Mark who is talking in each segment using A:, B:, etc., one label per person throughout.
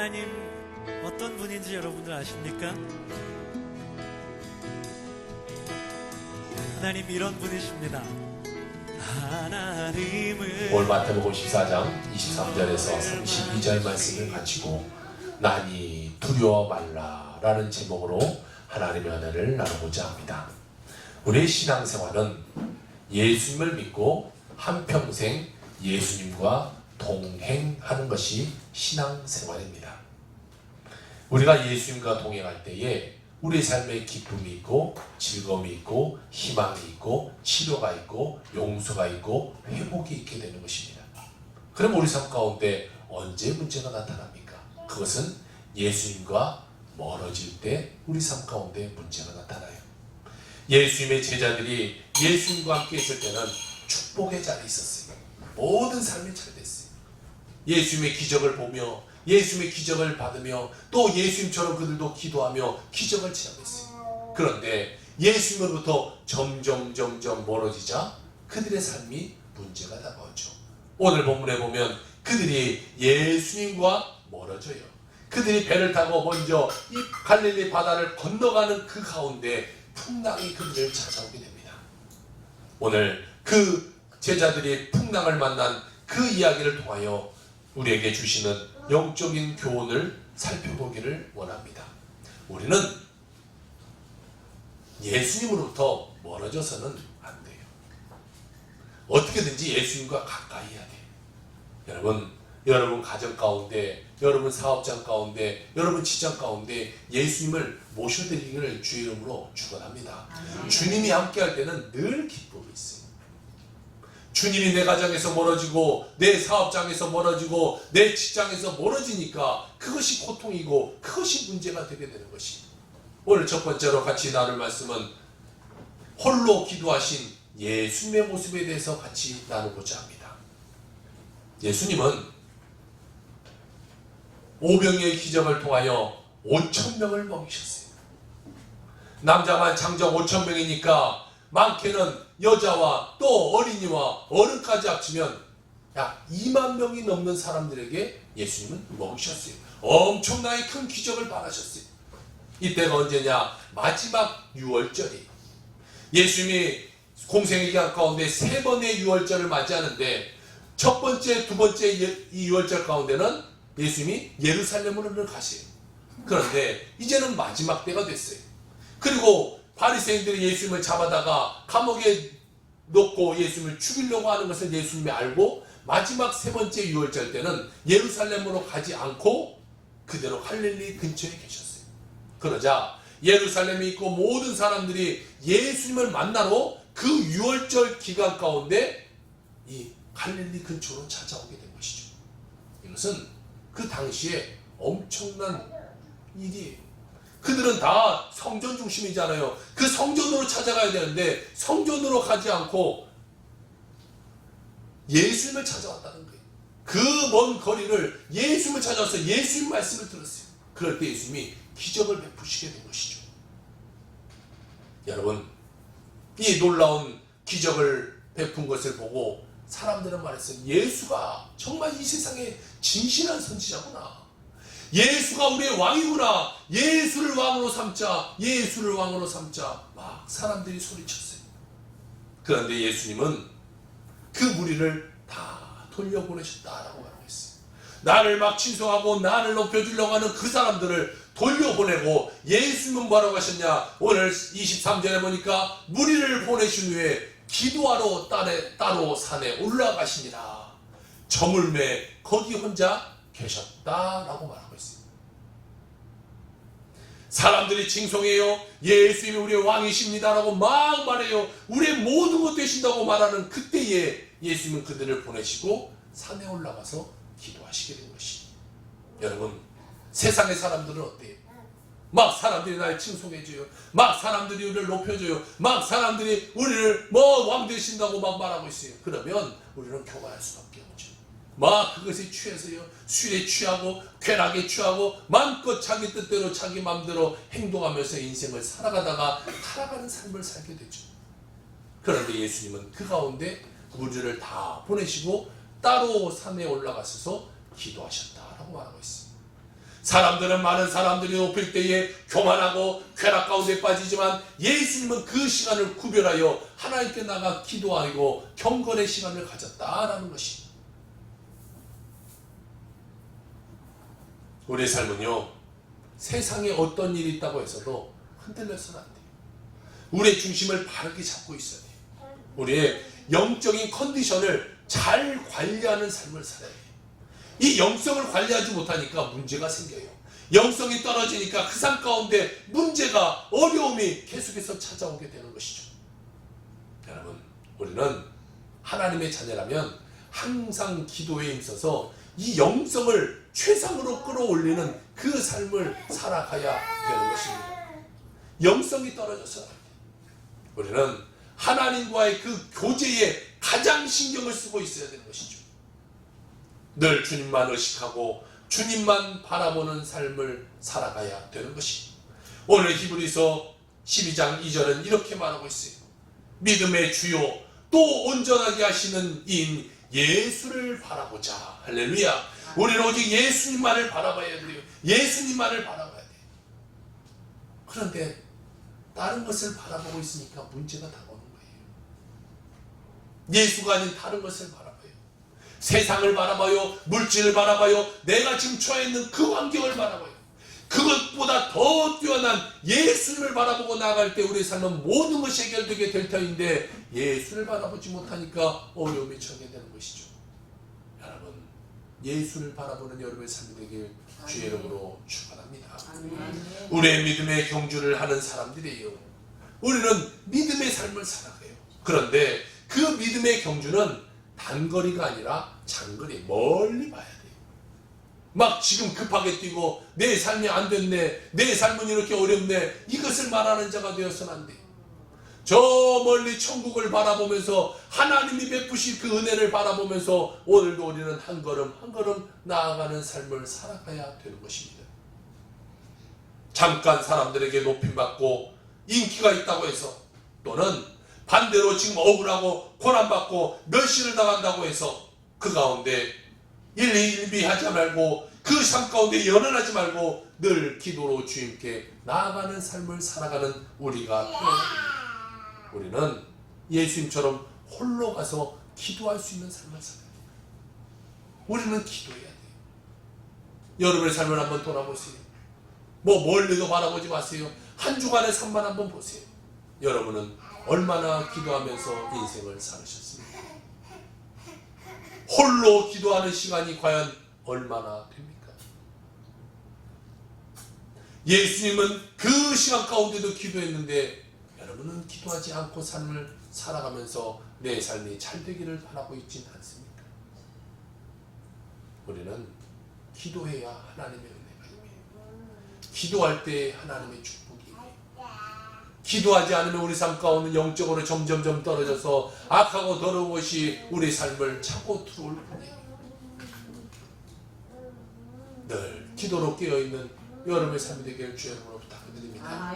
A: 하나님 어떤 분인지 여러분들 아십니까? 하나님 이런 분이십니다. 하나님은
B: 오늘 마태복음 14장 23절에서 32절 말씀을 가지고 나니 두려워 말라 라는 제목으로 하나님의 은혜를 나누고자 합니다. 우리의 신앙생활은 예수님을 믿고 한평생 예수님과 동행하는 것이 신앙생활입니다. 우리가 예수님과 동행할 때에 우리 삶에 기쁨이 있고 즐거움이 있고 희망이 있고 치료가 있고 용서가 있고 회복이 있게 되는 것입니다. 그럼 우리 삶 가운데 언제 문제가 나타납니까? 그것은 예수님과 멀어질 때 우리 삶 가운데 문제가 나타나요. 예수님의 제자들이 예수님과 함께 있을 때는 축복의 자리에 있었어요. 모든 삶이 잘 됐어요. 예수님의 기적을 보며 예수님의 기적을 받으며 또 예수님처럼 그들도 기도하며 기적을 체험했어요. 그런데 예수님으로부터 점점 멀어지자 그들의 삶이 문제가 다가오죠. 오늘 본문에 보면 그들이 예수님과 멀어져요. 그들이 배를 타고 먼저 이 갈릴리 바다를 건너가는 그 가운데 풍랑이 그들을 찾아오게 됩니다. 오늘 그 제자들이 풍랑을 만난 그 이야기를 통하여 우리에게 주시는 영적인 교훈을 살펴보기를 원합니다. 우리는 예수님으로부터 멀어져서는 안 돼요. 어떻게든지 예수님과 가까이 해야 돼요. 여러분 가정 가운데, 여러분 사업장 가운데, 여러분 직장 가운데 예수님을 모셔드리기를 주의 이름으로 축원합니다. 주님이 함께할 때는 늘 기쁨이 있어요. 주님이 내 가정에서 멀어지고 내 사업장에서 멀어지고 내 직장에서 멀어지니까 그것이 고통이고 그것이 문제가 되게 되는 것이. 오늘 첫 번째로 같이 나눌 말씀은 홀로 기도하신 예수님의 모습에 대해서 같이 나누고자 합니다. 예수님은 오병이의 기적을 통하여 5,000명을 먹이셨어요. 남자만 장정 5,000명이니까 많게는 여자와 또 어린이와 어른까지 합치면 약 2만 명이 넘는 사람들에게 예수님은 먹이셨어요. 엄청나게 큰 기적을 발하셨어요. 이때가 언제냐? 마지막 유월절이에요. 예수님이 공생의 기간 가운데 3번의 유월절을 맞이하는데 첫 번째, 두 번째 이 유월절 가운데는 예수님이 예루살렘으로 가세요. 그런데 이제는 마지막 때가 됐어요. 그리고 바리새인들이 예수님을 잡아다가 감옥에 넣고 예수님을 죽이려고 하는 것을 예수님이 알고 마지막 세 번째 유월절 때는 예루살렘으로 가지 않고 그대로 갈릴리 근처에 계셨어요. 그러자 예루살렘에 있고 모든 사람들이 예수님을 만나러 그 유월절 기간 가운데 이 갈릴리 근처로 찾아오게 된 것이죠. 이것은 그 당시에 엄청난 일이에요. 그들은 다 성전 중심이잖아요. 그 성전으로 찾아가야 되는데 성전으로 가지 않고 예수님을 찾아왔다는 거예요. 그 먼 거리를 예수님을 찾아와서 예수님 말씀을 들었어요. 그럴 때 예수님이 기적을 베푸시게 된 것이죠. 여러분, 이 놀라운 기적을 베푼 것을 보고 사람들은 말했어요. 예수가 정말 이 세상에 진실한 선지자구나. 예수가 우리의 왕이구나. 예수를 왕으로 삼자. 예수를 왕으로 삼자. 막 사람들이 소리쳤어요. 그런데 예수님은 그 무리를 다 돌려보내셨다라고 말하고 있어요. 나를 막 친송하고 나를 높여주려고 하는 그 사람들을 돌려보내고 예수님은 뭐라고 하셨냐? 오늘 23절에 보니까 무리를 보내신 후에 기도하러 따로 산에 올라가시니라. 저물매 거기 혼자 계셨다라고 말하고 있습니다. 사람들이 칭송해요. 예수님이 우리의 왕이십니다라고 막 말해요. 우리의 모든 것 되신다고 말하는 그때에 예수님은 그들을 보내시고 산에 올라가서 기도하시게 된 것입니다. 여러분, 세상의 사람들은 어때요? 막 사람들이 날 칭송해줘요. 막 사람들이 우리를 높여줘요. 막 사람들이 우리를 왕 되신다고 막 말하고 있어요. 그러면 우리는 교만할 수밖에 없죠. 막 그것에 취해서요, 술에 취하고 쾌락에 취하고 마음껏 자기 뜻대로 자기 마음대로 행동하면서 인생을 살아가다가 타락하는 삶을 살게 되죠. 그런데 예수님은 그 가운데 무리를 다 보내시고 따로 산에 올라가셔서 기도하셨다라고 말하고 있습니다. 사람들은 많은 사람들이 높일 때에 교만하고 쾌락 가운데 빠지지만 예수님은 그 시간을 구별하여 하나님께 나가 기도하고 경건의 시간을 가졌다라는 것입니다. 우리의 삶은요, 세상에 어떤 일이 있다고 해서도 흔들려서는 안 돼요. 우리의 중심을 바르게 잡고 있어야 돼요. 우리의 영적인 컨디션을 잘 관리하는 삶을 살아야 돼요. 이 영성을 관리하지 못하니까 문제가 생겨요. 영성이 떨어지니까 그 삶 가운데 문제가, 어려움이 계속해서 찾아오게 되는 것이죠. 여러분, 우리는 하나님의 자녀라면 항상 기도에 힘써서 이 영성을 최상으로 끌어올리는 그 삶을 살아가야 되는 것입니다. 영성이 떨어져서 우리는 하나님과의 그 교제에 가장 신경을 쓰고 있어야 되는 것이죠. 늘 주님만 의식하고 주님만 바라보는 삶을 살아가야 되는 것입니다. 오늘 히브리서 12장 2절은 이렇게 말하고 있어요. 믿음의 주요 또 온전하게 하시는 이인 예수를 바라보자. 할렐루야. 우리는 오직 예수님만을 바라봐야 돼요. 예수님만을 바라봐야 돼요. 그런데 다른 것을 바라보고 있으니까 문제가 다가오는 거예요. 예수가 아닌 다른 것을 바라봐요. 세상을 바라봐요. 물질을 바라봐요. 내가 지금 처해 있는 그 환경을 바라봐요. 그것보다 더 뛰어난 예수를 바라보고 나아갈 때 우리의 삶은 모든 것이 해결되게 될 터인데 예수를 바라보지 못하니까 어려움이 처하게 되는 것이죠. 여러분, 예수를 바라보는 여러분의 삶이 되길 주의 이름으로 축원합니다. 우리의 믿음의 경주를 하는 사람들이에요. 우리는 믿음의 삶을 살아가요. 그런데 그 믿음의 경주는 단거리가 아니라 장거리, 멀리 봐야 돼요. 막 지금 급하게 뛰고 내 삶이 안 됐네, 내 삶은 이렇게 어렵네, 이것을 말하는 자가 되어서는 안 돼요. 저 멀리 천국을 바라보면서 하나님이 베푸실 그 은혜를 바라보면서 오늘도 우리는 한 걸음 한 걸음 나아가는 삶을 살아가야 되는 것입니다. 잠깐 사람들에게 높임받고 인기가 있다고 해서, 또는 반대로 지금 억울하고 고난받고 멸시를 당한다고 해서 그 가운데 일희일비하지 말고 그 삶 가운데 연연하지 말고 늘 기도로 주님께 나아가는 삶을 살아가는 우리가 필요합니다. 우리는 예수님처럼 홀로 가서 기도할 수 있는 삶을 살아야 돼요. 우리는 기도해야 돼요. 여러분의 삶을 한번 돌아보세요. 멀리도 바라보지 마세요. 한 주간의 삶만 한번 보세요. 여러분은 얼마나 기도하면서 인생을 살으셨습니까? 홀로 기도하는 시간이 과연 얼마나 됩니까? 예수님은 그 시간 가운데도 기도했는데 여러분은 기도하지 않고 삶을 살아가면서 내 삶이 잘 되기를 바라고 있지는 않습니까? 우리는 기도해야 하나님의 은혜가 임해요. 기도할 때 하나님의 축복이 임해요. 기도하지 않으면 우리 삶 가운데 영적으로 점점점 떨어져서 악하고 더러운 것이 우리 삶을 차고 들어올 뿐이에요. 늘 기도로 깨어있는 여러분의 삶이 되기를 주의 이름으로 부탁드립니다.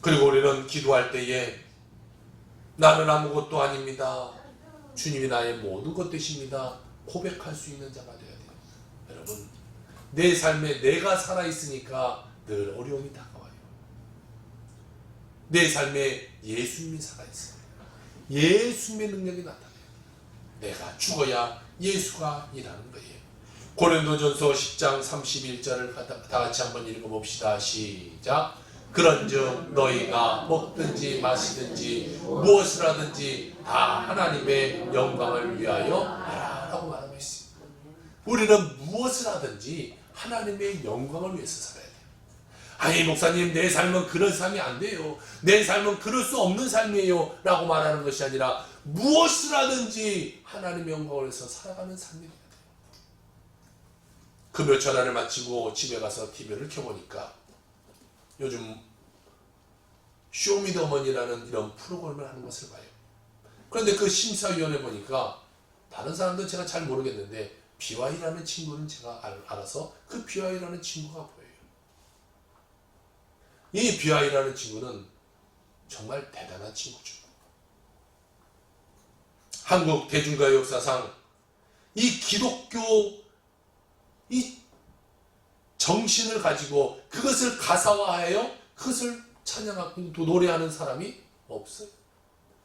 B: 그리고 우리는 기도할 때에 나는 아무것도 아닙니다, 주님이 나의 모든 것 되십니다 고백할 수 있는 자가 되어야 돼요. 여러분, 내 삶에 내가 살아있으니까 늘 어려움이 다가와요. 내 삶에 예수님이 살아있어요. 예수님의 능력이 나타나요. 내가 죽어야 예수가 일하는 거예요. 고린도전서 10장 31절을 다 같이 한번 읽어봅시다. 시작. 그런즉 너희가 먹든지 마시든지 무엇을 하든지 다 하나님의 영광을 위하여 하라 라고 말하고 있습니다. 우리는 무엇을 하든지 하나님의 영광을 위해서 살아야 돼요. 아니 목사님, 내 삶은 그런 삶이 안 돼요, 내 삶은 그럴 수 없는 삶이에요 라고 말하는 것이 아니라 무엇을 하든지 하나님의 영광을 위해서 살아가는 삶이 돼야 돼요. 금요 전화를 마치고 집에 가서 TV를 켜보니까 요즘 쇼미더머니라는 이런 프로그램을 하는 것을 봐요. 그런데 그 심사위원회 보니까 다른 사람들은 제가 잘 모르겠는데 BY라는 친구는 제가 알아서 그 BY라는 친구가 보여요. 이 BY라는 친구는 정말 대단한 친구죠. 한국 대중가요 역사상 이 기독교 이 정신을 가지고 그것을 가사화하여 그것을 찬양하고 또 노래하는 사람이 없어요.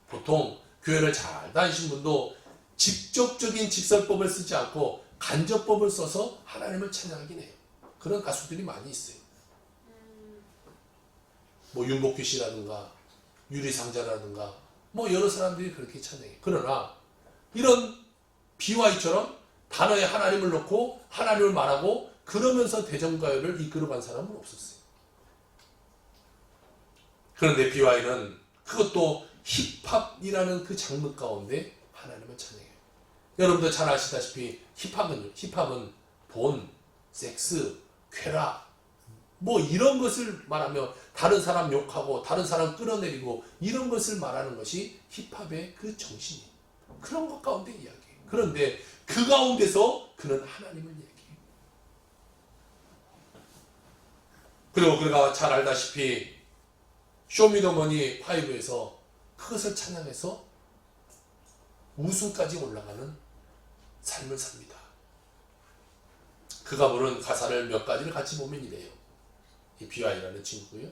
B: 보통 교회를 잘 다니신 분도 직접적인 직설법을 쓰지 않고 간접법을 써서 하나님을 찬양하긴 해요. 그런 가수들이 많이 있어요. 뭐 윤복규 씨라든가 유리상자라든가 뭐 여러 사람들이 그렇게 찬양해요. 그러나 이런 비와이처럼 단어에 하나님을 넣고 하나님을 말하고 그러면서 대전가요를 이끌어간 사람은 없었어요. 그런데 비와이는 그것도 힙합이라는 그 장르 가운데 하나님을 찬양해요. 여러분들 잘 아시다시피 힙합은 돈, 섹스, 쾌락 뭐 이런 것을 말하며 다른 사람 욕하고 다른 사람 끌어내리고 이런 것을 말하는 것이 힙합의 그 정신이에요. 그런 것 가운데 이야기해요. 그런데 그 가운데서 그는 하나님을 얘기해요. 그리고 우리가 잘 알다시피 쇼미더머니 5에서 그것을 찬양해서 우승까지 올라가는 삶을 삽니다. 그 가문은 가사를 몇 가지를 같이 보면 이래요. 이 비와이라는 친구고요.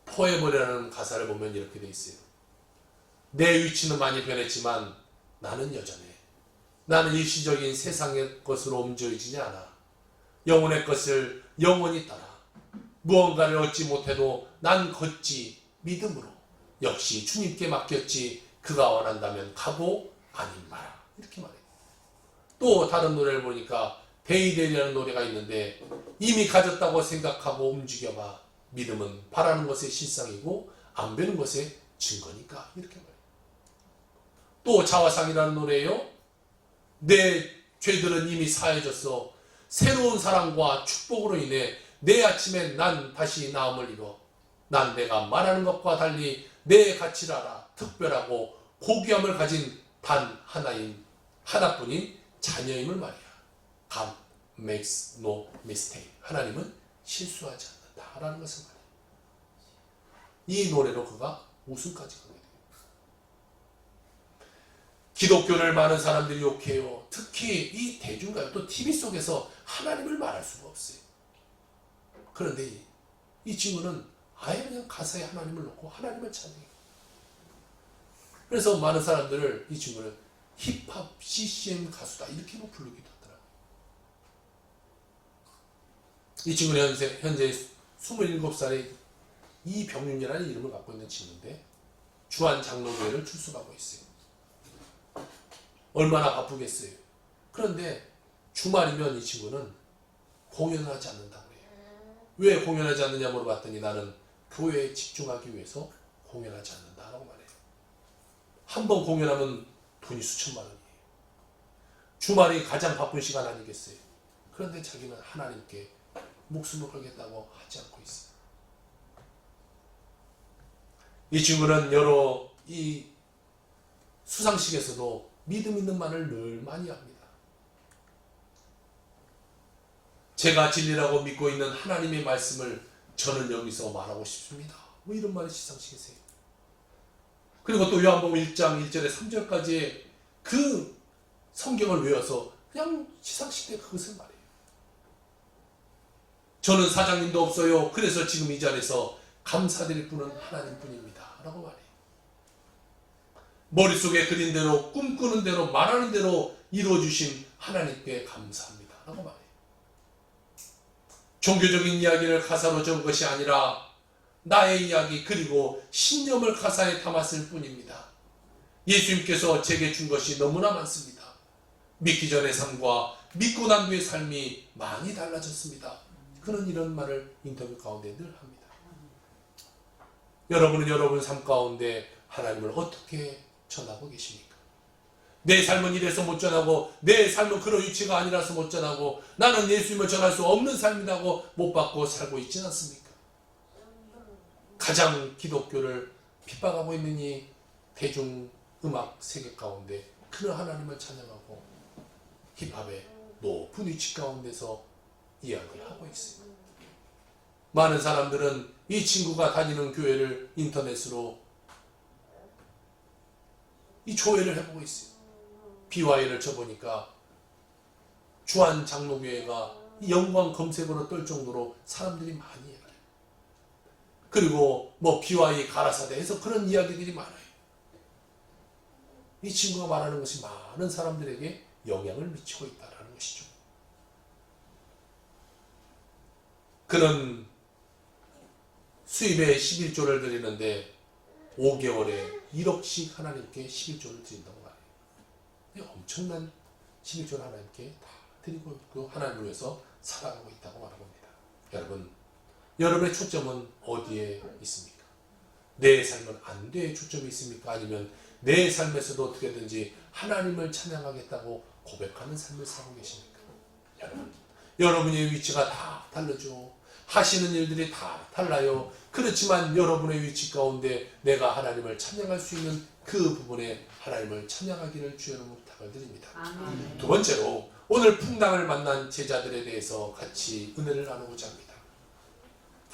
B: 포에버라는 가사를 보면 이렇게 돼 있어요. 내 위치는 많이 변했지만 나는 여전해. 나는 일시적인 세상의 것으로 옮겨지지 않아. 영혼의 것을 영원히 따라. 무언가를 얻지 못해도 난 걷지 믿음으로. 역시 주님께 맡겼지. 그가 원한다면 가고 아님 마라. 이렇게 말해요. 또 다른 노래를 보니까 데이데이라는 노래가 있는데 이미 가졌다고 생각하고 움직여봐. 믿음은 바라는 것의 실상이고 안 되는 것의 증거니까. 이렇게 말해요. 또 자화상이라는 노래예요. 내 죄들은 이미 사해졌어. 새로운 사랑과 축복으로 인해 내 아침에 난 다시 나음을 이뤄. 난 내가 말하는 것과 달리 내 가치를 알아. 특별하고 고귀함을 가진 단 하나뿐인 자녀임을 말이야. God makes no mistake. 하나님은 실수하지 않는다라는 것을 말해요. 이 노래로 그가 우승까지 가게 돼요. 기독교를 많은 사람들이 욕해요. 특히 이 대중가요 또 TV 속에서 하나님을 말할 수가 없어요. 그런데 이 친구는 아예 그냥 가사에 하나님을 넣고 하나님을 찬양해요. 그래서 많은 사람들을 이 친구를 힙합 CCM 가수다 이렇게 부르기도 하더라고요. 이 친구는 현재 27살의 이병윤이라는 이름을 갖고 있는 친구인데 주한장로교회를 출석하고 있어요. 얼마나 바쁘겠어요. 그런데 주말이면 이 친구는 공연을 하지 않는다고 해요. 왜 공연하지 않느냐 물어봤더니 나는 교회에 집중하기 위해서 공연하지 않는다라고 말해요. 한 번 공연하면 돈이 수천만 원이에요. 주말이 가장 바쁜 시간 아니겠어요. 그런데 자기는 하나님께 목숨을 걸겠다고 하지 않고 있어요. 이 친구는 여러 이 수상식에서도 믿음 있는 말을 늘 많이 합니다. 제가 진리라고 믿고 있는 하나님의 말씀을 저는 여기서 말하고 싶습니다. 뭐 이런 말이 시상식에서 해요. 그리고 또 요한복음 1장 1절에 3절까지의 그 성경을 외워서 그냥 시상식 때 그것을 말해요. 저는 사장님도 없어요. 그래서 지금 이 자리에서 감사드릴 분은 하나님뿐입니다. 라고 말해요. 머릿속에 그린 대로 꿈꾸는 대로 말하는 대로 이루어주신 하나님께 감사합니다. 라고 말해요. 종교적인 이야기를 가사로 적은 것이 아니라 나의 이야기 그리고 신념을 가사에 담았을 뿐입니다. 예수님께서 제게 준 것이 너무나 많습니다. 믿기 전의 삶과 믿고 난 뒤의 삶이 많이 달라졌습니다. 그는 이런 말을 인터뷰 가운데 늘 합니다. 여러분은 여러분 삶 가운데 하나님을 어떻게 전하고 계십니까? 내 삶은 이래서 못 전하고 내 삶은 그런 위치가 아니라서 못 전하고 나는 예수님을 전할 수 없는 삶이라고 못 받고 살고 있지는 않습니까? 가장 기독교를 핍박하고 있는 이 대중음악 세계 가운데 그는 하나님을 찬양하고 힙합의 높은 위치 가운데서 이야기하고 있어요. 많은 사람들은 이 친구가 다니는 교회를 인터넷으로 이 조회를 해보고 있어요. BYN을 쳐보니까 주한 장로교회가 영광 검색어로 뜰 정도로 사람들이 많이 이야기해요. 그리고 뭐 BY 가라사대 해서 그런 이야기들이 많아요. 이 친구가 말하는 것이 많은 사람들에게 영향을 미치고 있다는 것이죠. 그는 수입에 11조를 드리는데 5개월에 1억씩 하나님께 11조를 드린다고 말해요. 엄청난 11조를 하나님께 다 드리고 있고 하나님을 위해서 살아가고 있다고 말합니다. 여러분, 여러분의 초점은 어디에 있습니까? 내 삶은 안돼에 초점이 있습니까? 아니면 내 삶에서도 어떻게든지 하나님을 찬양하겠다고 고백하는 삶을 살고 계십니까? 여러분, 여러분의 위치가 다 다르죠. 하시는 일들이 다 달라요. 그렇지만 여러분의 위치 가운데 내가 하나님을 찬양할 수 있는 그 부분에 하나님을 찬양하기를 주의 이름으로 부탁을 드립니다.
C: 아멘.
B: 두 번째로 오늘 풍랑을 만난 제자들에 대해서 같이 은혜를 나누고자 합니다.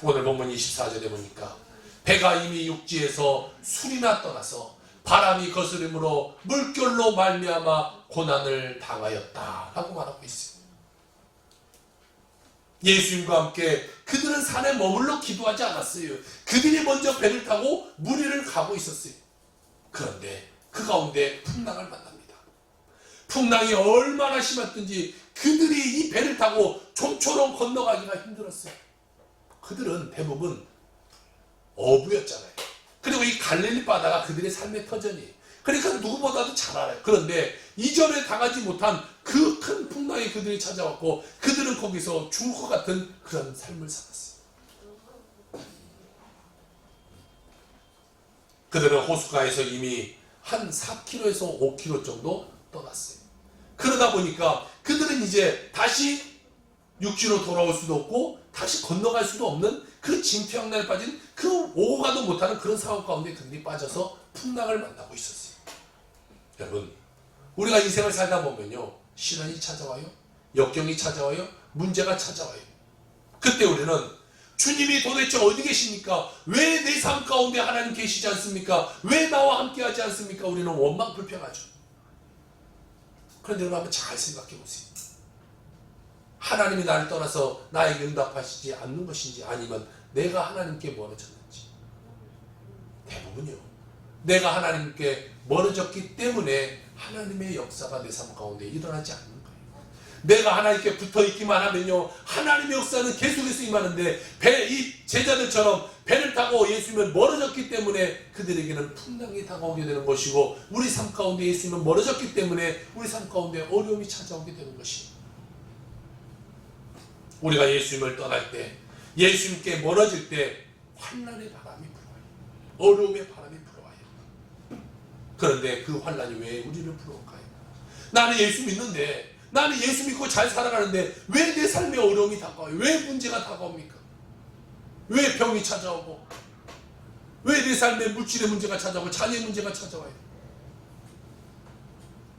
B: 오늘 본문 24절에 보니까 배가 이미 육지에서 술이나 떠나서 바람이 거스림으로 물결로 말미암아 고난을 당하였다라고 말하고 있습니다. 예수님과 함께 그들은 산에 머물러 기도하지 않았어요. 그들이 먼저 배를 타고 무리를 가고 있었어요. 그런데 그 가운데 풍랑을 만납니다. 풍랑이 얼마나 심했든지 그들이 이 배를 타고 좀처럼 건너가기가 힘들었어요. 그들은 대부분 어부였잖아요. 그리고 이 갈릴리 바다가 그들의 삶의 터전이에요. 그러니까 누구보다도 잘 알아요. 그런데 이전에 당하지 못한 그 큰 풍랑이 그들이 찾아왔고 그들은 거기서 죽을 것 같은 그런 삶을 살았어요. 그들은 호숫가에서 이미 한 4km에서 5km 정도 떠났어요. 그러다 보니까 그들은 이제 다시 육지로 돌아올 수도 없고 다시 건너갈 수도 없는 그 진퇴양난에 빠진 그 오고 가도 못하는 그런 상황 가운데 그들이 빠져서 풍랑을 만나고 있었어요. 여러분, 우리가 인생을 살다 보면요, 시련이 찾아와요, 역경이 찾아와요, 문제가 찾아와요. 그때 우리는 주님이 도대체 어디 계십니까? 왜 내 삶 가운데 하나님 계시지 않습니까? 왜 나와 함께 하지 않습니까? 우리는 원망 불평하죠. 그런데 여러분 한번 잘 생각해 보세요. 하나님이 나를 떠나서 나에게 응답하시지 않는 것인지 아니면 내가 하나님께 멀어졌는지. 대부분요, 내가 하나님께 멀어졌기 때문에 하나님의 역사가 내 삶 가운데 일어나지 않는 거예요. 내가 하나님께 붙어있기만 하면요, 하나님의 역사는 계속해서 임하는데 이 제자들처럼 배를 타고 예수님을 멀어졌기 때문에 그들에게는 풍랑이 다가오게 되는 것이고 우리 삶 가운데 예수님은 멀어졌기 때문에 우리 삶 가운데 어려움이 찾아오게 되는 것이에요. 우리가 예수님을 떠날 때, 예수님께 멀어질 때 환난의 바람이 불어와요. 어려움의 바람이 불어와요. 그런데 그 환난이 왜 우리를 불어올까요? 나는 예수 믿는데, 나는 예수 믿고 잘 살아가는데 왜 내 삶에 어려움이 다가와요? 왜 문제가 다가옵니까? 왜 병이 찾아오고, 왜 내 삶에 물질의 문제가 찾아오고 자녀의 문제가 찾아와요?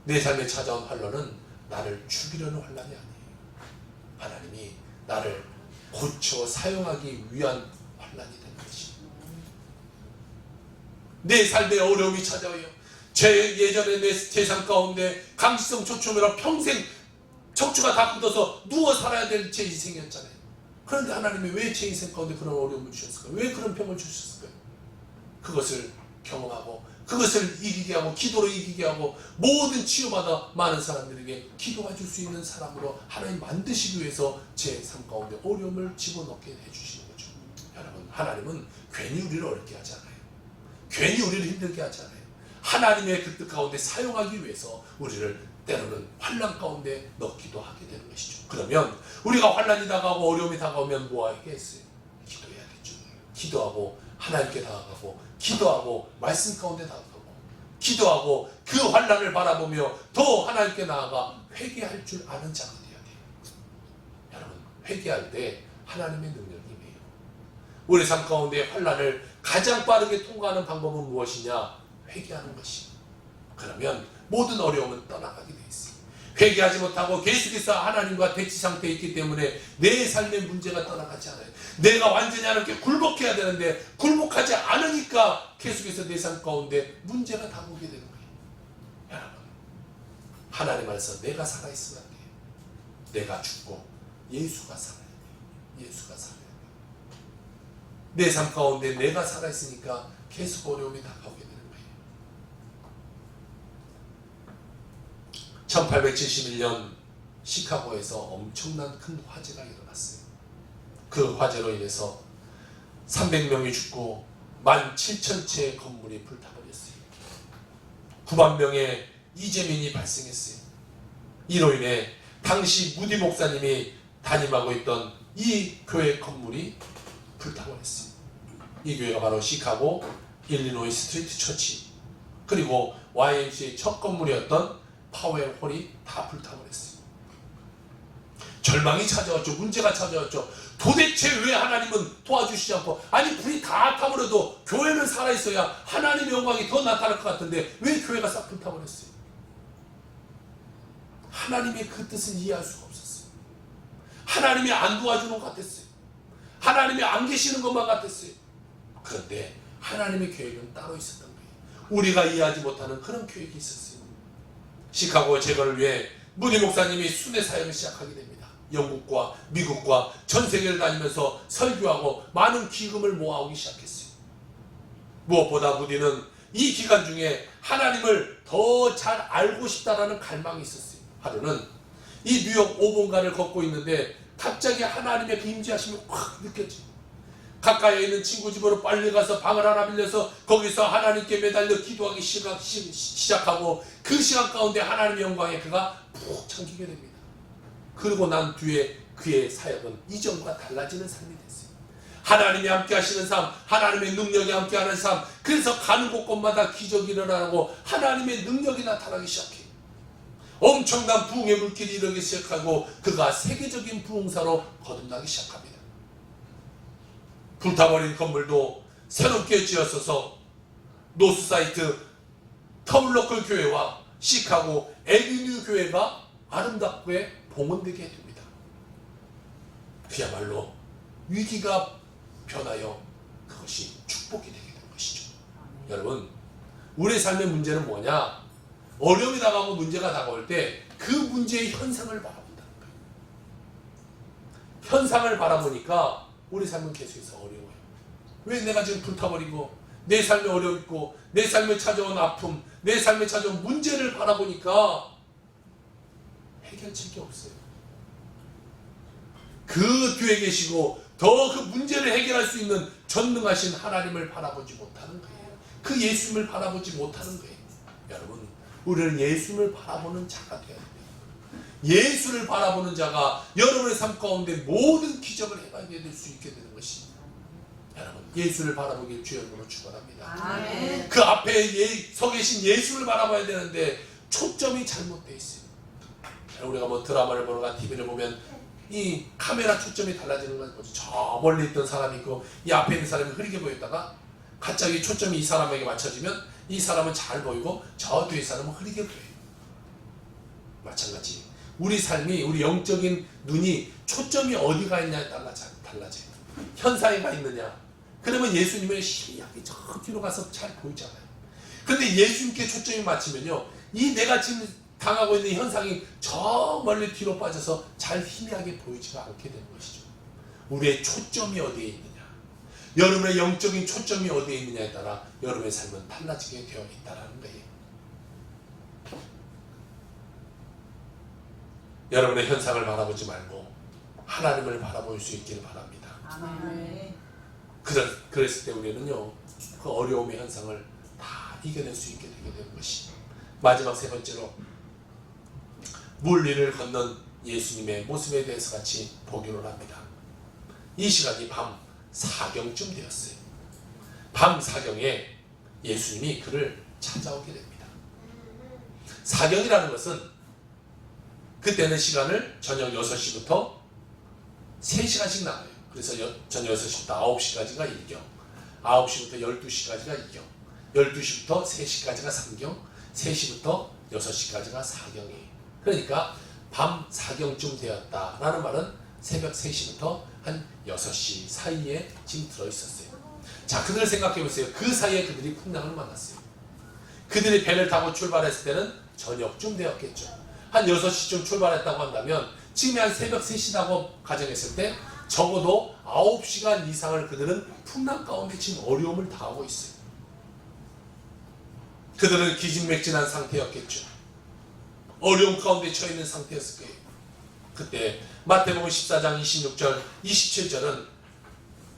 B: 내 삶에 찾아온 환난은 나를 죽이려는 환난이 아니에요. 하나님이 나를 고쳐 사용하기 위한 환난이 된 것입니다. 내 삶에 어려움이 찾아와요. 예전에 제 삶 가운데 감시성 초점으로 평생 척추가 다 굳어서 누워 살아야 될 제 인생이었잖아요. 그런데 하나님이 왜 제 인생 가운데 그런 어려움을 주셨을까요? 왜 그런 병을 주셨을까요? 그것을 경험하고 그것을 이기게 하고 기도로 이기게 하고 모든 치유마다 많은 사람들에게 기도가 줄 수 있는 사람으로 하나님 만드시기 위해서 제 삶 가운데 어려움을 집어넣게 해주시는 거죠. 여러분, 하나님은 괜히 우리를 어렵게 하지 않아요. 괜히 우리를 힘들게 하지 않아요. 하나님의 그 뜻 가운데 사용하기 위해서 우리를 때로는 환난 가운데 넣기도 하게 되는 것이죠. 그러면 우리가 환난이 다가오고 어려움이 다가오면 뭐 하겠어요? 기도해야겠죠. 기도하고 하나님께 다가가고 기도하고 말씀 가운데 다가가고 기도하고 그 환난을 바라보며 더 하나님께 나아가 회개할 줄 아는 자가 되어야 돼요. 여러분, 회개할 때 하나님의 능력이 임해요. 우리 삶 가운데 환난을 가장 빠르게 통과하는 방법은 무엇이냐? 회개하는 것이에요. 그러면 모든 어려움은 떠나가게 돼 있어요. 회개하지 못하고 계속해서 하나님과 대치 상태에 있기 때문에 내 삶의 문제가 떠나가지 않아요. 내가 완전히 하나님께 굴복해야 되는데 굴복하지 않으니까 계속해서 내 삶 가운데 문제가 다가오게 되는 거예요. 여러분, 하나님 안에서 내가 살아있으면 안 돼요. 내가 죽고 예수가 살아야 돼요. 예수가 살아야 돼요. 내 삶 가운데 내가 살아있으니까 계속 어려움이 다가오게 되는 거예요. 1871년 시카고에서 엄청난 큰 화재가 일어났어요. 그 화재로 인해서 300명이 죽고 17,000채의 건물이 불타버렸어요. 9만 명의 이재민이 발생했어요. 이로 인해 당시 무디 목사님이 담임하고 있던 이 교회 건물이 불타버렸어요. 이 교회가 바로 시카고 일리노이 스트리트 처치, 그리고 YMCA의 첫 건물이었던 파웰 홀이 다 불타버렸어요. 절망이 찾아왔죠. 문제가 찾아왔죠. 도대체 왜 하나님은 도와주시지 않고, 아니 불이 다 타버려도 교회는 살아있어야 하나님의 영광이 더 나타날 것 같은데 왜 교회가 싹 불타버렸어요? 하나님의 그 뜻은 이해할 수가 없었어요. 하나님이 안 도와주는 것 같았어요. 하나님이 안 계시는 것만 같았어요. 그런데 하나님의 계획은 따로 있었던 거예요. 우리가 이해하지 못하는 그런 계획이 있었어요. 시카고 제거를 위해 무디 목사님이 순회 사역을 시작하게 됩니다. 영국과 미국과 전 세계를 다니면서 설교하고 많은 기금을 모아오기 시작했어요. 무엇보다 무디는 이 기간 중에 하나님을 더 잘 알고 싶다라는 갈망이 있었어요. 하루는 이 뉴욕 5번가를 걷고 있는데 갑자기 하나님의 그 임재하심이 확 느껴져요. 가까이에 있는 친구 집으로 빨리 가서 방을 하나 빌려서 거기서 하나님께 매달려 기도하기 시작하고, 그 시간 가운데 하나님의 영광에 그가 푹 잠기게 됩니다. 그러고 난 뒤에 그의 사역은 이전과 달라지는 삶이 됐어요. 하나님이 함께 하시는 삶, 하나님의 능력이 함께 하는 삶, 그래서 가는 곳곳마다 기적이 일어나고 하나님의 능력이 나타나기 시작해요. 엄청난 부흥의 물길이 이르기 시작하고 그가 세계적인 부흥사로 거듭나기 시작합니다. 불타버린 건물도 새롭게 지었어서 노스사이트 터블러클 교회와 시카고 에비뉴 교회가 아름답게 봉헌되게 해줍니다. 그야말로 위기가 변하여 그것이 축복이 되게 된 것이죠. 여러분, 우리의 삶의 문제는 뭐냐? 어려움이 다가오고 문제가 다가올 때 그 문제의 현상을 바라본다는 거예요. 현상을 바라보니까 우리 삶은 계속해서 어려워요. 왜 내가 지금 불타버리고 내 삶에 어려웠고 내 삶에 찾아온 아픔, 내 삶에 찾아온 문제를 바라보니까 해결책이 없어요. 그 뒤에 계시고 더 그 문제를 해결할 수 있는 전능하신 하나님을 바라보지 못하는 거예요. 그 예수님을 바라보지 못하는 거예요. 여러분, 우리는 예수님을 바라보는 자가 되어야 돼요. 예수를 바라보는 자가 여러분의 삶 가운데 모든 기적을 해결될 수 있게 되는 것입니다. 여러분, 예수를 바라보길 주의 이름으로 축원합니다.
C: 아멘.
B: 그 앞에 서 계신 예수를 바라봐야 되는데 초점이 잘못되어 있어요. 우리가 뭐 드라마를 보거나 TV를 보면 이 카메라 초점이 달라지는 걸 보죠. 저 멀리 있던 사람이 있고 이 앞에 있는 사람이 흐리게 보였다가 갑자기 초점이 이 사람에게 맞춰지면 이 사람은 잘 보이고 저 뒤에 사람은 흐리게 보여요. 마찬가지 우리 삶이, 우리 영적인 눈이 초점이 어디가 있냐에 달라져요. 현상에 가 있느냐, 그러면 예수님의 신약이 저 뒤로 가서 잘 보이잖아요. 근데 예수님께 초점이 맞추면요, 이 내가 지금 당하고 있는 현상이 저 멀리 뒤로 빠져서 잘 희미하게 보이지가 않게 되는 것이죠. 우리의 초점이 어디에 있느냐, 여러분의 영적인 초점이 어디에 있느냐에 따라 여러분의 삶은 달라지게 되어 있다는 거예요. 여러분의 현상을 바라보지 말고 하나님을 바라볼 수 있기를 바랍니다.
C: 아멘.
B: 그랬을 때 우리는요, 그 어려움의 현상을 다 이겨낼 수 있게 되게 되는 것이. 마지막 세 번째로, 물 위를 걷는 예수님의 모습에 대해서 같이 보기로 합니다. 이 시간이 밤 4경쯤 되었어요. 밤 4경에 예수님이 그를 찾아오게 됩니다. 4경이라는 것은 그때는 시간을 저녁 6시부터 3시간씩 나눠요. 그래서 저녁 6시부터 9시까지가 1경, 9시부터 12시까지가 2경, 12시부터 3시까지가 3경, 3시부터 6시까지가 4경이에요. 그러니까 밤 4경쯤 되었다라는 말은 새벽 3시부터 한 6시 사이에 지금 들어있었어요. 자, 그들 생각해보세요. 그 사이에 그들이 풍랑을 만났어요. 그들이 배를 타고 출발했을 때는 저녁쯤 되었겠죠. 한 6시쯤 출발했다고 한다면 지금 한 새벽 3시라고 가정했을 때 적어도 9시간 이상을 그들은 풍랑 가운데 지금 어려움을 당하고 있어요. 그들은 기진맥진한 상태였겠죠. 어려움 가운데 처해있는 상태였을 거예요. 그때 마태복음 14장 26절 27절은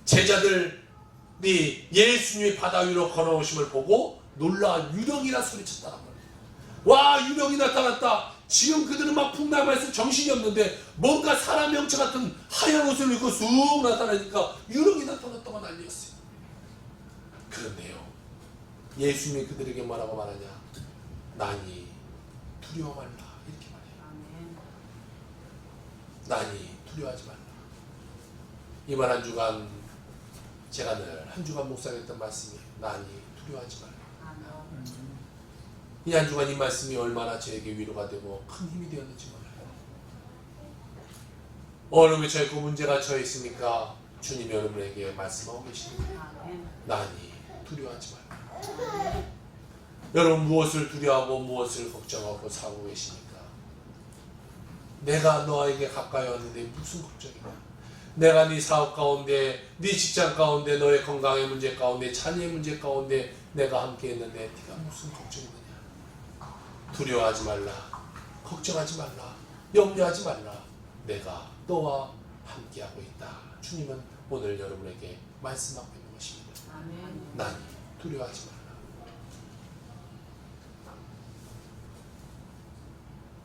B: 제자들이 예수님이 바다 위로 걸어오심을 보고 놀라 유령이라 소리쳤다는 거예요. 와, 유령이 나타났다. 지금 그들은 막 풍랑에서 정신이 없는데 뭔가 사람 형체 같은 하얀 옷을 입고 쑥 나타나니까 유령이 나타났다고 난리였어요. 그런데요, 예수님이 그들에게 뭐라고 말하냐? 나니 두려워 말라, 이렇게 말해요. 나니 두려워하지 말라. 이번 한 주간 제가 늘 한 주간 묵상했던 말씀이 나니 두려워하지 말라. 이 한 주간 이 말씀이 얼마나 저에게 위로가 되고 큰 힘이 되었는지 몰라요. 어려움에 처했고 문제가 처했으니까 주님이 여러분에게 말씀하고 계십니다. 나니 두려워하지 말라. 여러분 무엇을 두려워하고 무엇을 걱정하고 살고 계십니까? 내가 너에게 가까이 왔는데 무슨 걱정이냐? 내가 네 사업 가운데, 네 직장 가운데, 너의 건강의 문제 가운데, 자녀의 문제 가운데 내가 함께 했는데 네가 무슨 걱정이냐? 두려워하지 말라, 걱정하지 말라, 염려하지 말라. 내가 너와 함께하고 있다. 주님은 오늘 여러분에게 말씀하고 있는 것입니다. 나니 두려워하지 말라.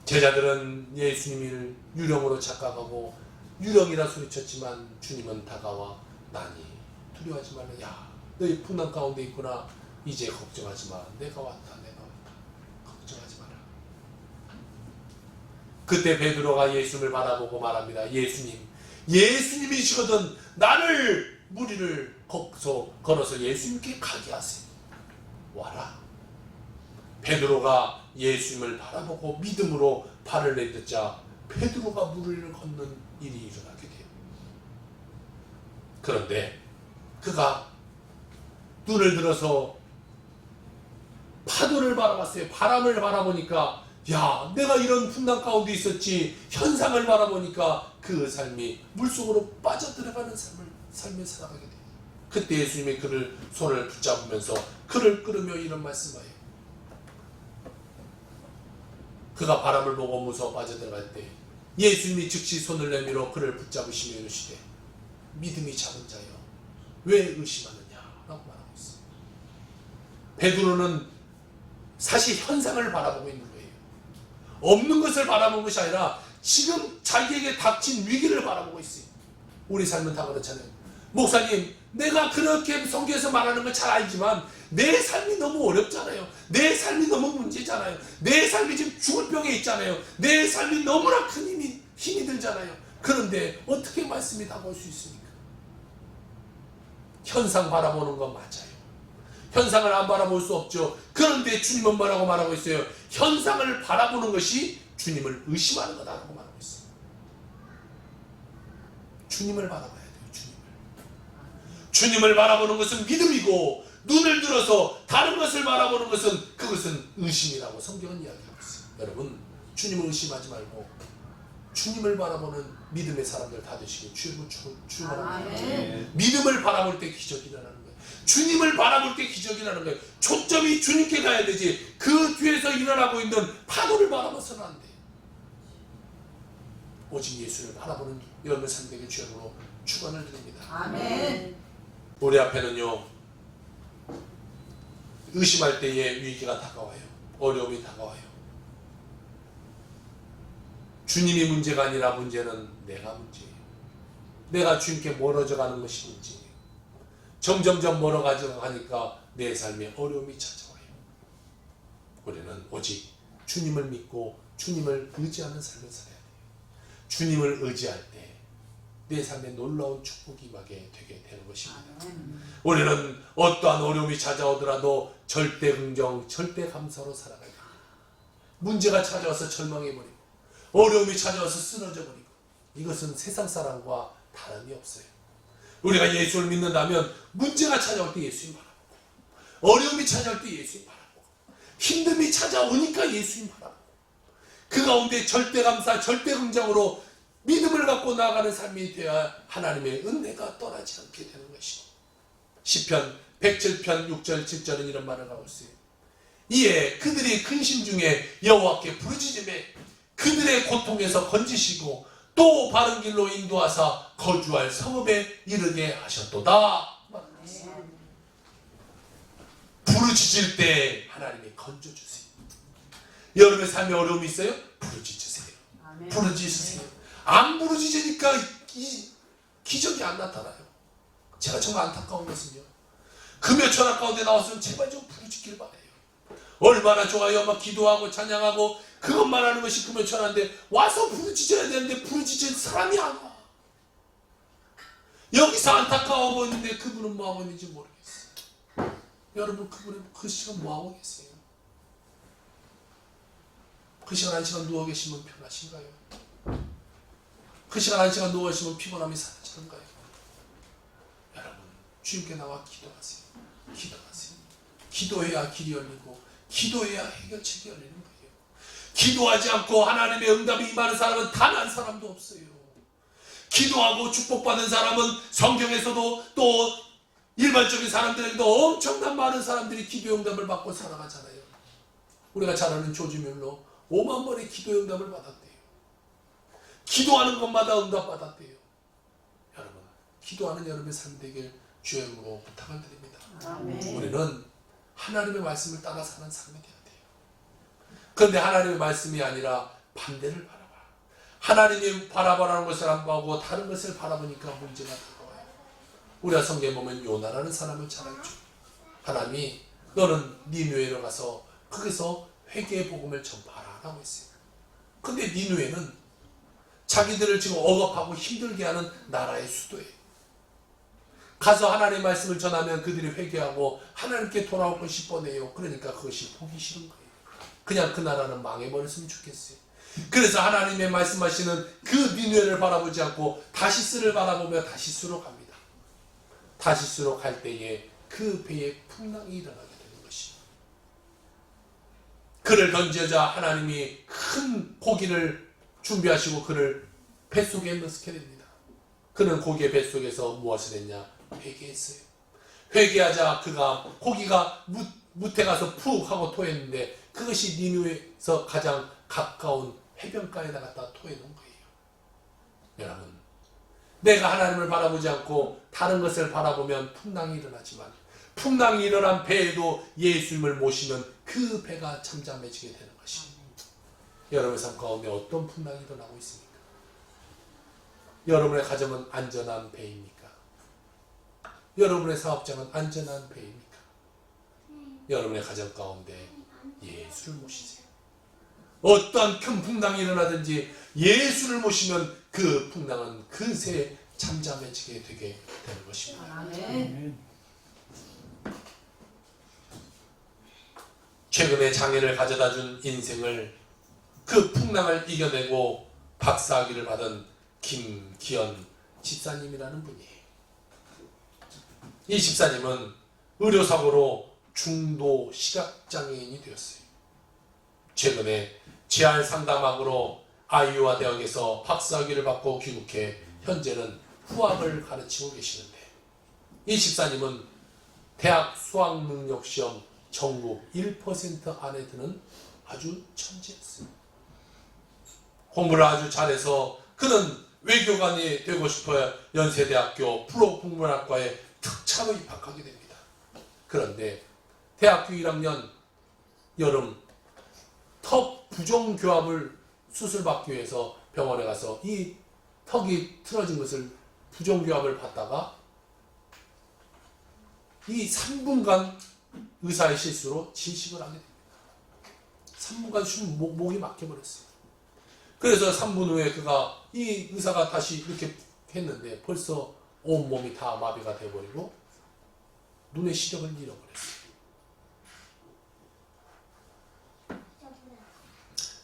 B: 제자들은 예수님을 유령으로 착각하고 유령이라 소리쳤지만 주님은 다가와 나니 두려워하지 말라. 야, 너희 풍랑 가운데 있구나. 이제 걱정하지 마. 내가 왔다. 내가 왔다. 걱정하지 마라. 그때 베드로가 예수님을 바라보고 말합니다. 예수님이시거든 나를 무리를 걸어서 예수님께 가게 하세요. 와라. 베드로가 예수님을 바라보고 믿음으로 발을 내딛자 베드로가 무리를 걷는 일이 일어나게 돼요. 그런데 그가 눈을 들어서 파도를 바라봤어요. 바람을 바라보니까 야, 내가 이런 풍랑 가운데 있었지. 현상을 바라보니까 그 삶이 물속으로 빠져들어가는 삶을 살아가게 돼요. 그때 예수님이 그를 손을 붙잡으면서 그를 끌으며 이런 말씀하여요. 그가 바람을 보고 무서워 빠져들어갈 때 예수님이 즉시 손을 내밀어 그를 붙잡으시며 이르시되 믿음이 작은 자여 왜 의심하느냐 라고 말하고 있어요. 베드로는 사실 현상을 바라보고 있는 거예요. 없는 것을 바라보는 것이 아니라 지금 자기에게 닥친 위기를 바라보고 있어요. 우리 삶은 다 그렇잖아요. 목사님, 내가 그렇게 성경에서 말하는 걸 잘 알지만 내 삶이 너무 어렵잖아요. 내 삶이 너무 문제잖아요. 내 삶이 지금 죽을 병에 있잖아요. 내 삶이 너무나 큰 힘이 들잖아요. 그런데 어떻게 말씀이 다가올 수 있습니까? 현상 바라보는 건 맞아요. 현상을 안 바라볼 수 없죠. 그런데 주님은 뭐라고 말하고 있어요? 현상을 바라보는 것이 주님을 의심하는 거다라고 말하고 있어요. 주님을 바라봐야 돼요. 주님을 바라보는 것은 믿음이고 눈을 들어서 다른 것을 바라보는 것은 그것은 의심이라고 성경은 이야기하고 있어요. 여러분, 주님을 의심하지 말고 주님을 바라보는 믿음의 사람들 다 되시길 축원합니다. 믿음을 바라볼 때 기적이 일어나는 거예요. 주님을 바라볼 때 기적이 일어나는 거예요. 초점이 주님께 가야 되지 그 뒤에서 일어나고 있는 파도를 바라봐서는 안 돼요. 오직 예수를 바라보는 여러분의 삶 되길 주님으로 축원을 드립니다.
C: 아멘.
B: 우리 앞에는요, 의심할 때에 위기가 다가와요. 어려움이 다가와요. 주님이 문제가 아니라 문제는 내가 문제예요. 내가 주님께 멀어져가는 것이 문제예요. 점점점 멀어가니까 내 삶에 어려움이 찾아와요. 우리는 오직 주님을 믿고 주님을 의지하는 삶을 살아야 돼요. 주님을 의지할 때 내 삶에 놀라운 축복이 임하게 되게 되는 것입니다. 우리는 어떠한 어려움이 찾아오더라도 절대 긍정, 절대 감사로 살아가야 됩니다. 문제가 찾아와서 절망해버리고 어려움이 찾아와서 쓰러져버리고 이것은 세상 사람과 다름이 없어요. 우리가 예수를 믿는다면 문제가 찾아올 때 예수님 바라보고 어려움이 찾아올 때 예수님 바라보고 힘듦이 찾아오니까 예수님 바라보고 그 가운데 절대감사, 절대긍정으로 믿음을 갖고 나아가는 삶이 되어야 하나님의 은혜가 떠나지 않게 되는 것이고, 시편 107편 6절 7절은 이런 말을 하고 있어요. 이에 그들이 근심 중에 여호와께 부르짖음에 그들의 고통에서 건지시고 또 바른 길로 인도하사 거주할 성읍에 이르게 하셨도다. 부르짖을 때 하나님이 건져주세요. 여러분의 삶에 어려움이 있어요? 부르짖으세요. 부르짖으세요. 안 부르짖으니까 기적이 안 나타나요. 제가 정말 안타까운 것은요, 금요 천하 가운데 나왔으면 제발 좀 부르짖길 바라요. 얼마나 좋아요. 막 기도하고 찬양하고 그것만 하는 것이 금요 천하인데 와서 부르짖어야 되는데 부르짖을 사람이 안 와. 여기서 안타까워 보이는데 그분은 뭐하고 있는지 모르겠어요. 여러분, 그분은 그 시간 뭐하고 계세요? 그 시간 한 시간 누워 계시면 편하신가요? 그 시간 한 시간 누워 계시면 피곤함이 사라지는가요? 여러분, 주님께 나와 기도하세요. 기도하세요. 기도해야 길이 열리고 기도해야 해결책이 열리는 거예요. 기도하지 않고 하나님의 응답이 임하는 사람은 단 한 사람도 없어요. 기도하고 축복받은 사람은 성경에서도 또 일반적인 사람들에게도 엄청난 많은 사람들이 기도 응답을 받고 살아가잖아요. 우리가 잘 아는 조지 뮬러 5만 번의 기도 응답을 받았대요. 기도하는 것마다 응답받았대요. 여러분, 기도하는 여러분의 삶 되길 주의 이름으로 부탁을 드립니다.
C: 아멘.
B: 우리는 하나님의 말씀을 따라 사는 삶이 되어야 돼요. 그런데 하나님의 말씀이 아니라 반대를 바라봐. 하나님이 바라보라는 것을 안 보고 다른 것을 바라보니까 문제가 다가와요. 우리가 성경에 보면 요나라는 사람을 잘 알죠. 하나님이 너는 니느웨로 가서 거기서 회개의 복음을 전파하라 라고 했어요. 근데 니느웨는 자기들을 지금 억압하고 힘들게 하는 나라의 수도예요. 가서 하나님의 말씀을 전하면 그들이 회개하고 하나님께 돌아올 것이 뻔해요. 그러니까 그것이 보기 싫은 거예요. 그냥 그 나라는 망해버렸으면 좋겠어요. 그래서 하나님의 말씀하시는 그 니느웨를 바라보지 않고 다시스를 바라보며 다시스로 갑니다. 다시스로 갈 때에 그 배에 풍랑이 일어나게 되는 것입니다. 그를 던지자 하나님이 큰 고기를 준비하시고 그를 뱃속에 넣게 됩니다. 그는 고기의 뱃속에서 무엇을 했냐? 회개했어요. 회개하자 그가 고기가 무태 가서 푹 하고 토했는데 그것이 니느웨에서 가장 가까운 해변가에다 갖다 토해놓은 거예요. 여러분, 내가 하나님을 바라보지 않고 다른 것을 바라보면 풍랑이 일어나지만 풍랑이 일어난 배에도 예수님을 모시면 그 배가 잠잠해지게 되는 것입니다. 여러분의 삶 가운데 어떤 풍랑이 일어나고 있습니까? 여러분의 가정은 안전한 배입니까? 여러분의 사업장은 안전한 배입니까? 여러분의 가정 가운데 예수를 모시세요. 어떠한 큰 풍랑이 일어나든지 예수를 모시면 그 풍랑은 그새 잠잠해지게 되게 되는 것입니다.
C: 아멘.
B: 최근에 장애를 가져다 준 인생을 그 풍랑을 이겨내고 박사학위를 받은 김기현 집사님이라는 분이에요. 이 집사님은 의료사고로 중도 시각장애인이 되었어요. 최근에 재활 상담학으로 아이오와 대학에서 박사학위를 받고 귀국해 현재는 후학을 가르치고 계시는데, 이 집사님은 대학 수학능력시험 전국 1% 안에 드는 아주 천재였어요. 공부를 아주 잘해서 그는 외교관이 되고 싶어야 연세대학교 프로국문학과에 특차로 입학하게 됩니다. 그런데 대학교 1학년 여름 턱 부종교합을 수술받기 위해서 병원에 가서 이 턱이 틀어진 것을 부종교합을 받다가 이 3분간 의사의 실수로 질식을 하게 됩니다. 3분간 목이 막혀버렸어요. 그래서 3분 후에 그가 이 의사가 다시 이렇게 했는데 벌써 온몸이 다 마비가 되어버리고 눈의 시력을 잃어버렸어요.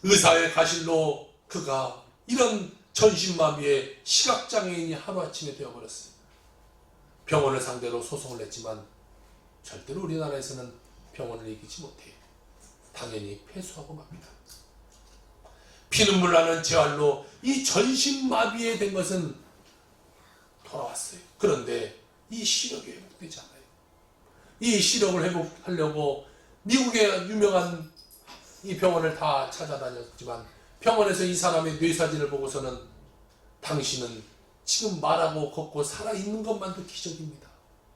B: 의사의 가실로 그가 이런 전신마비의 시각장애인이 하루아침에 되어버렸어요. 병원을 상대로 소송을 냈지만 절대로 우리나라에서는 병원을 이기지 못해요. 당연히 패소하고 맙니다. 피눈물 나는 재활로 이 전신마비에 된 것은 돌아왔어요. 그런데 이 시력이 회복되지 않아요. 이 시력을 회복하려고 미국의 유명한 이 병원을 다 찾아다녔지만 병원에서 이 사람의 뇌사진을 보고서는 당신은 지금 말하고 걷고 살아있는 것만도 기적입니다.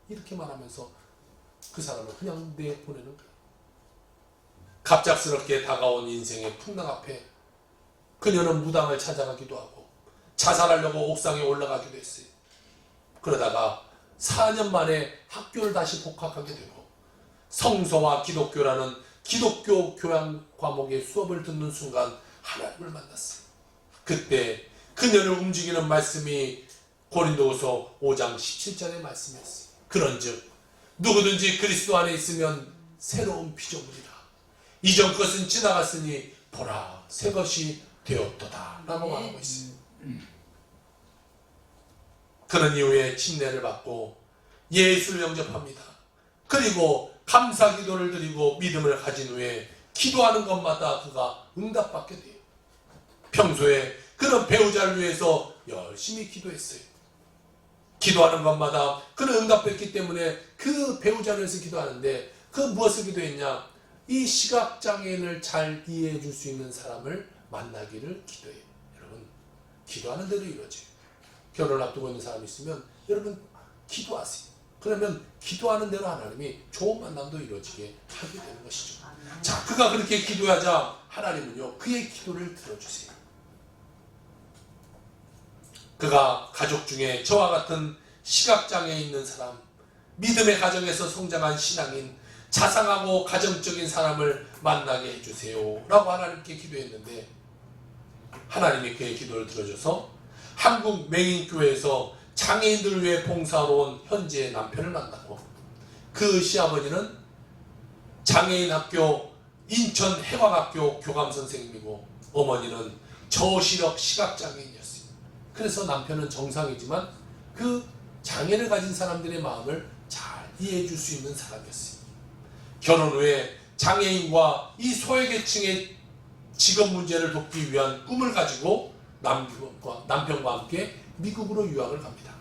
B: 이렇게 말하면서 그 사람을 그냥 내보내는 거예요. 갑작스럽게 다가온 인생의 풍랑 앞에 그녀는 무당을 찾아가기도 하고 자살하려고 옥상에 올라가기도 했어요. 그러다가 4년 만에 학교를 다시 복학하게 되고 성서와 기독교라는 기독교 교양 과목의 수업을 듣는 순간 하나님을 만났어요. 그때 그녀를 움직이는 말씀이 고린도후서 5장 17절의 말씀이었어요. 그런즉 누구든지 그리스도 안에 있으면 새로운 피조물이라. 이전 것은 지나갔으니 보라 새 것이 되었도다 라고 말하고 있어요. 그런 이후에 침례를 받고 예수를 영접합니다. 그리고 감사 기도를 드리고 믿음을 가진 후에 기도하는 것마다 그가 응답받게 돼요. 평소에 그는 배우자를 위해서 열심히 기도했어요. 기도하는 것마다 그는 응답했기 때문에 그 배우자를 위해서 기도하는데 그 무엇을 기도했냐? 이 시각장애인을 잘 이해해 줄 수 있는 사람을 만나기를 기도해요. 여러분, 기도하는 대로 이루어져요. 결혼을 앞두고 있는 사람이 있으면 여러분 기도하세요. 그러면 기도하는 대로 하나님이 좋은 만남도 이루어지게 하게 되는 것이죠. 자, 그가 그렇게 기도하자 하나님은요 그의 기도를 들어주세요. 그가 가족 중에 저와 같은 시각장애에 있는 사람, 믿음의 가정에서 성장한 신앙인, 자상하고 가정적인 사람을 만나게 해주세요 라고 하나님께 기도했는데 하나님이 그의 기도를 들어줘서 한국 맹인교회에서 장애인들을 위해 봉사하러 온 현재의 남편을 만나고 그 시아버지는 장애인 학교 인천 해광학교 교감 선생님이고 어머니는 저시력 시각장애인이었어요. 그래서 남편은 정상이지만 그 장애를 가진 사람들의 마음을 잘 이해해 줄 수 있는 사람이었어요. 결혼 후에 장애인과 이 소외계층의 직업 문제를 돕기 위한 꿈을 가지고 남편과 함께 미국으로 유학을 갑니다.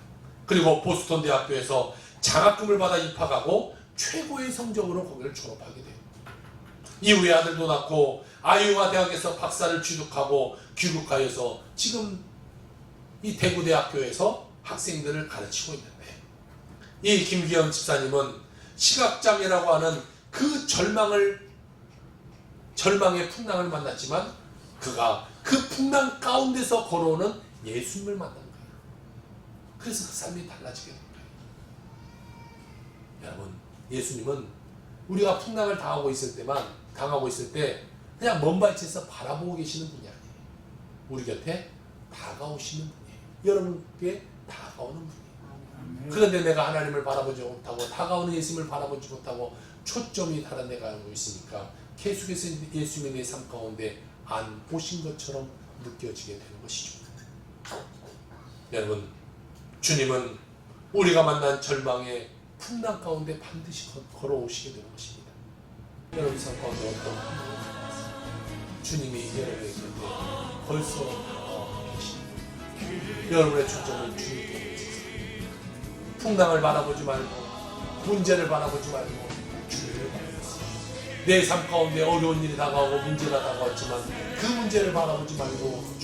B: 그리고 보스턴 대학교에서 장학금을 받아 입학하고 최고의 성적으로 거기를 졸업하게 돼요. 이후에 아들도 낳고 아이오와 대학에서 박사를 취득하고 귀국하여서 지금 이 대구대학교에서 학생들을 가르치고 있는데 이 김기현 집사님은 시각장애라고 하는 그 절망의 풍랑을 만났지만 그가 그 풍랑 가운데서 걸어오는 예수님을 만난 거예요. 그래서 그 삶이 달라지게 된 거예요. 여러분, 예수님은 우리가 풍랑을 당하고 있을 때 그냥 먼 발치에서 바라보고 계시는 분이 아니에요. 우리 곁에 다가오시는 분이에요. 여러분께 다가오는 분이에요. 그런데 내가 하나님을 바라보지 못하고 다가오는 예수님을 바라보지 못하고 초점이 다른 데 가고 있으니까 계속해서 예수님의 내 삶 가운데 안 보신 것처럼 느껴지게 되는 것이죠. 여러분, 주님은 우리가 만난 절망의 풍랑 가운데 반드시 걸어오시게 되는 것입니다. 여러분 삶 가운데 어떤 주님이 여러분의 곁에 벌써 계십니다. 여러분의 초점은 주님께 있으세요. 풍랑을 바라보지 말고 문제를 바라보지 말고 주님을 바라보세요. 내 삶 가운데 어려운 일이 다가오고 문제가 다가왔지만 그 문제를 바라보지 말고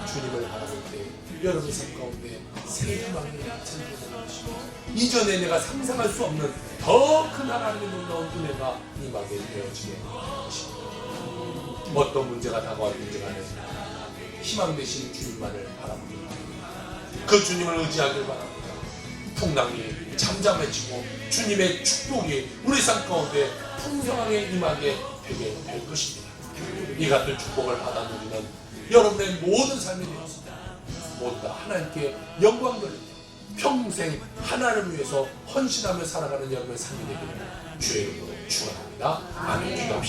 B: 주님을 바라볼 때 여러분의 삶 가운데 새 희망이 찾게 되는 것입니다. 이전에 내가 상상할 수 없는 더 큰 하나님의 놀라운 은혜가 임하게 되어지게 되는 것입니다. 어떤 문제가 다가왔든지 간에 희망 되신 주님만을 바라보길 바랍니다. 그 주님을 의지하길 바랍니다. 풍랑이 잠잠해지고 주님의 축복이 우리 삶 가운데 풍성하게 임하게 되게 될 것입니다. 이 같은 축복을 받아 누리는 여러분의 모든 삶이 되었습니다. 모두 다 하나님께 영광 돌리며 평생 하나님을 위해서 헌신하며 살아가는 여러분의 삶이 되기를 주의 이름으로 축원합니다. 아멘. 기도합시다.